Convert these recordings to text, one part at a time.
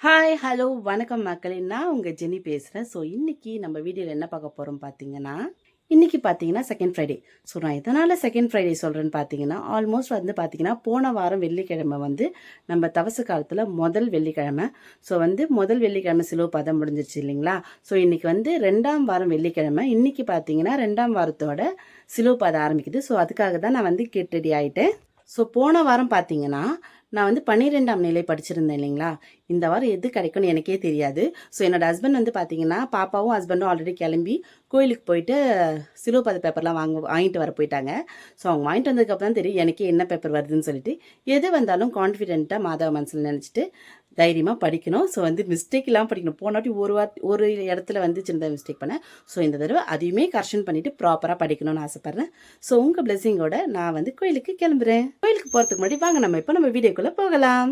Hi, hello, வணக்கம் மக்களே! நான் உங்க ஜெனி பேசுறேன். ஸோ, இன்னைக்கு நம்ம வீடியோல என்ன பார்க்க போறோம் பார்த்தீங்கன்னா, இன்னைக்கு பார்த்தீங்கன்னா செகண்ட் ஃப்ரைடே. ஸோ, நான் எதனால செகண்ட் ஃப்ரைடே சொல்றேன்னு பார்த்தீங்கன்னா, ஆல்மோஸ்ட் வந்து பார்த்தீங்கன்னா, போன வாரம் வெள்ளிக்கிழமை வந்து நம்ம தவச காலத்துல முதல் வெள்ளிக்கிழமை. ஸோ, வந்து முதல் வெள்ளிக்கிழமை சிலுவை பாதை முடிஞ்சிருச்சு இல்லைங்களா? ஸோ, இன்னைக்கு வந்து 2ஆம் வாரம் வெள்ளிக்கிழமை. இன்னைக்கு பார்த்தீங்கன்னா 2ஆம் வாரத்தோட சிலுவை பாதை ஆரம்பிக்குது. ஸோ, அதுக்காக தான் நான் வந்து கெட் ரெடி ஆயிட்டேன். ஸோ, போன வாரம் பார்த்தீங்கன்னா, நான் வந்து 12ஆம் நிலை படிச்சிருந்தேன் இல்லைங்களா? இந்த வாரம் எது கிடைக்கும்னு எனக்கே தெரியாது. ஸோ, என்னோட ஹஸ்பண்ட் வந்து பார்த்தீங்கன்னா, பாப்பாவும் ஹஸ்பண்டும் ஆல்ரெடி கிளம்பி கோயிலுக்கு போயிட்டு சிலுவை பாதை பேப்பர்லாம் வாங்கிட்டு வர போயிட்டாங்க. ஸோ, அவங்க வாங்கிட்டு வந்ததுக்கப்புறம் தான் தெரியும் எனக்கே என்ன பேப்பர் வருதுன்னு சொல்லிட்டு. எது வந்தாலும் கான்ஃபிடென்ட்டாக மாதவ மனசில் நினச்சிட்டு தைரியமாக படிக்கணும். ஸோ, வந்து மிஸ்டேக் இல்லாமல் படிக்கணும். போனாட்டி ஒரு இடத்துல வந்து சின்ன மிஸ்டேக் பண்ணேன். ஸோ, இந்த தடவை அதையுமே கரெக்ஷன் பண்ணிவிட்டு ப்ராப்பராக படிக்கணும்னு ஆசைப்பட்றேன். ஸோ, உங்கள் பிளெஸிங்கோட நான் வந்து கோயிலுக்கு கிளம்புறேன். கோயிலுக்கு போகிறதுக்கு முன்னாடி வாங்க நம்ம வீடியோக்குள்ளே போகலாம்.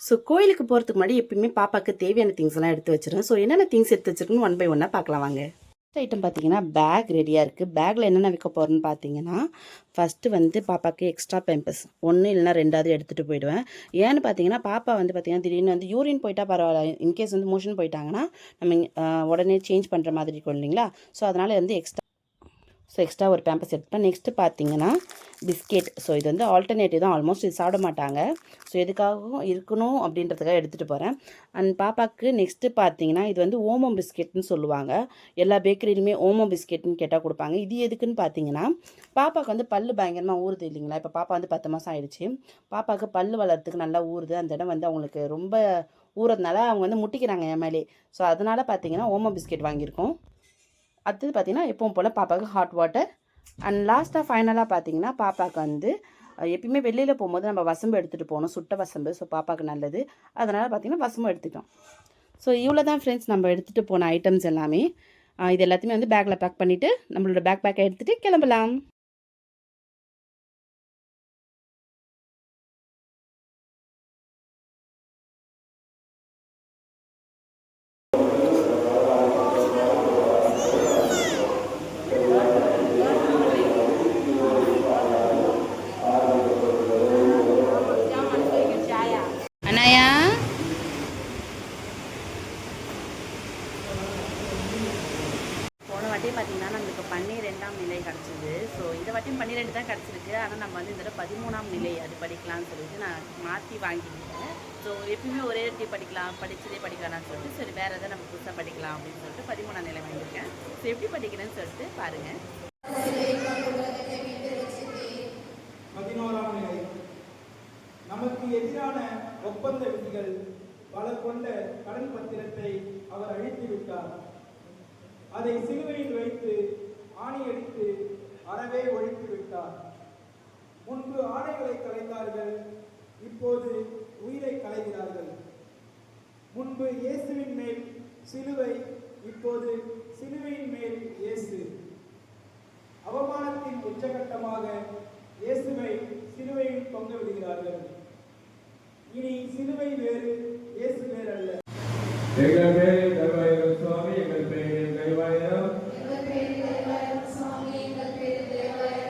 ஸோ, கோயிலுக்கு போகிறதுக்கு முன்னாடி எப்பயுமே பாப்பாவுக்கு தேவையான திங்ஸ் எல்லாம் எடுத்து வச்சிருவேன். ஸோ, என்னென்ன திங்ஸ் எடுத்து வச்சிருக்குன்னு ஒன் பை ஒன்னாக பார்க்கலாம் வாங்க. ஃபர்ஸ்ட் ஐட்டம் பார்த்தீங்கன்னா பேக் ரெடியாக இருக்குது. பேக்கில் என்னென்ன வைக்க போகிறேன்னு பார்த்தீங்கன்னா, ஃபஸ்ட்டு வந்து பாப்பாவுக்கு எக்ஸ்ட்ரா பேம்பர்ஸ் 1 இல்லைனா 2ஆவது எடுத்துகிட்டு போயிடுவேன். ஏன்னு பார்த்தீங்கன்னா, பாப்பா வந்து பார்த்தீங்கன்னா திடீர்னு வந்து யூரின் போயிட்டா பரவாயில்ல, இன்கேஸ் வந்து மோஷன் போயிட்டாங்கன்னா நம்ம உடனே சேஞ்ச் பண்ணுற மாதிரி இருக்கும் இல்லைங்களா? ஸோ, அதனால் வந்து எக்ஸ்ட்ரா ஒரு பேம்பர்ஸ் எடுத்துப்பேன். நெக்ஸ்ட்டு பார்த்தீங்கன்னா பிஸ்கெட். ஸோ, இது வந்து ஆல்டர்னேட்டிவ் தான். ஆல்மோஸ்ட் இது சாப்பிட மாட்டாங்க. ஸோ, எதுக்காகவும் இருக்கணும் அப்படின்றதுக்காக எடுத்துகிட்டு போகிறேன். அண்ட் பாப்பாவுக்கு நெக்ஸ்ட்டு பார்த்தீங்கன்னா, இது வந்து ஓமம் பிஸ்கெட்னு சொல்லுவாங்க. எல்லா பேக்கரியிலுமே ஓமம் பிஸ்கெட்னு கேட்டால் கொடுப்பாங்க. இது எதுக்குன்னு பார்த்தீங்கன்னா, பாப்பாவுக்கு வந்து பல்லு பயங்கரமாக ஊறுது இல்லைங்களா? இப்போ பாப்பா வந்து 10 மாதம் ஆயிடுச்சு. பாப்பாவுக்கு பல்லு வளர்கிறதுக்கு நல்லா ஊறுது. அந்த இடம் வந்து அவங்களுக்கு ரொம்ப ஊறதுனால அவங்க வந்து முட்டிக்கிறாங்க என் மேலே. ஸோ, அதனால் பார்த்தீங்கன்னா ஓமம் பிஸ்கெட் வாங்கியிருக்கோம். அடுத்தது பார்த்தீங்கன்னா எப்பவும் போல் பாப்பாவுக்கு ஹாட் வாட்டர். அண்ட் லாஸ்ட்டாக ஃபைனலாக பார்த்தீங்கன்னா பாப்பாவுக்கு வந்து எப்பயுமே வெளியில் போகும்போது நம்ம வசம்பு எடுத்துகிட்டு போகணும், சுட்ட வசம்பு. ஸோ, பாப்பாவுக்கு நல்லது. அதனால் பார்த்தீங்கன்னா வசம்பு எடுத்துட்டோம். ஸோ, இவ்வளோ தான் ஃப்ரெண்ட்ஸ் நம்ம எடுத்துகிட்டு போன ஐட்டம்ஸ் எல்லாமே. இது எல்லாத்தையுமே வந்து பேக்கில் பேக் பண்ணிவிட்டு நம்மளோட பேக்கை எடுத்துகிட்டு கிளம்பலாம். அண்ணாயா, போன வாட்டியும் பார்த்தீங்கன்னா நம்மளுக்கு 12ஆம் நிலை கிடச்சிது. ஸோ, இந்த வாட்டியும் 12 தான் கிடச்சிருக்கு. ஆனால் நம்ம வந்து இந்த 13ஆம் நிலை அது படிக்கலாம்னு சொல்லிட்டு நான் மாற்றி வாங்கிக்கிட்டேன். ஸோ, எப்பயுமே ஒரே இடத்தையும் படித்ததே படிக்கலாம்னு சொல்லிட்டு சரி வேறு எதாவது நம்ம புதுசாக படிக்கலாம் அப்படின்னு சொல்லிட்டு 13ஆம் நிலை வாங்கியிருக்கேன். ஸோ, எப்படி படிக்கிறேன்னு சொல்லிட்டு பாருங்கள். 11ஆம் நிலை. நமக்கு எதிரான ஒப்பந்த விதிகள் பல கொண்ட கடன் பத்திரத்தை அவர் அழித்து விட்டார். அதை சிலுவையில் வைத்து ஆணியடித்து அறவே ஒழித்து விட்டார். முன்பு ஆடைகளை களைந்தார்கள், இப்போது உயிரை களைகிறார்கள். முன்பு இயேசுவின் மேல் சிலுவை, இப்போது சிலுவையின் மேல் இயேசு. அவமானத்தின் உச்சகட்டமாக இயேசுவை சிலுவையில் தொங்க விடுகிறார்கள். இனி சிலுவை வேறு, இயேசு வேறு அல்ல. எங்கள் பேரில் தயவாயிரம் சுவாமி, எங்கள் பேரில் தயவாயிரம்.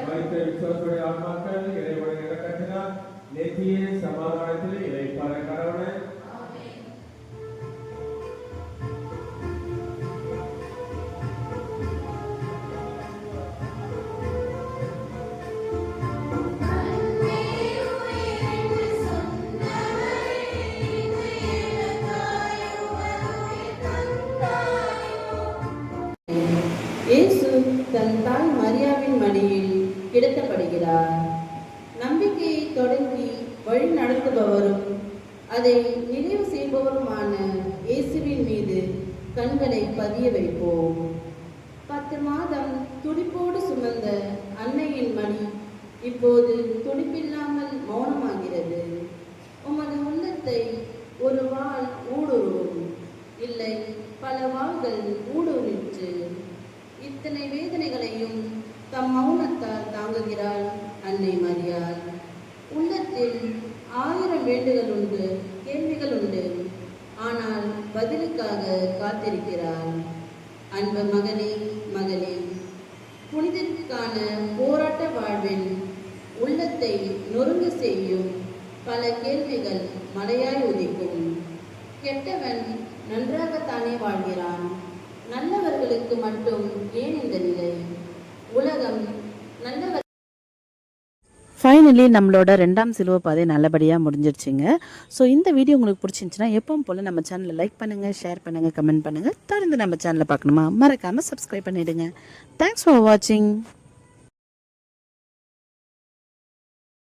மரித்த விசுவாசுடைய ஆன்மாக்கள் இறைவனை இறக்கத்தினால் நித்திய சமாதானத்தில் இளைப்பாற கடவுளை. இயேசு தன் தாய் மரியாவின் மடியில் கிடத்தப்படுகிறார். நம்பிக்கையை தொடங்கி வழி நடத்துபவரும் அதை நிறைவு செய்பவருமான இயேசுவின் மீது கண்களை பதிய வைப்போம். 10 மாதம் துடிப்போடு சுமந்த அன்னையின் மடி இப்போது துடிப்பில்லாமல் மௌனமாகிறது. உமது உள்ளத்தை ஒரு வாள் ஊடுருவும், இல்லை பல வாள்கள் ஊடுருவிற்று. இத்தனை வேதனைகளையும் தம் மௌனத்தால் தாங்குகிறாள் அன்னை மரியாள். உள்ளத்தில் 1000 வேண்டுகள் உண்டு, கேள்விகள் உண்டு. ஆனால் பதிலுக்காக காத்திருக்கிறார். அன்பு மகனே, மகளே, அந்த போராட்ட வாழ்வில் உள்ளத்தை நொறுங்க செய்யும் பல கேள்விகள் மலையாய் உதிக்கும். கெட்டவன் நன்றாகத்தானே வாழ்கிறான், நல்லவர்களுக்கு மட்டும் ஏன் இந்த நிலை? உலகம் நல்லவர். ஃபைனலி நம்மளோட 2ஆம் சிலுவை பாதை நல்லபடியாக முடிஞ்சிருச்சுங்க. ஸோ இந்த வீடியோ உங்களுக்கு பிடிச்சிருந்துச்சுன்னா எப்பவும் போல் நம்ம சேனலை லைக் பண்ணுங்கள், ஷேர் பண்ணுங்கள், கமெண்ட் பண்ணுங்கள். தொடர்ந்து நம்ம சேனலை பார்க்கணுமா மறக்காமல் சப்ஸ்கிரைப் பண்ணிவிடுங்க. தேங்க்ஸ் ஃபார் வாட்சிங்.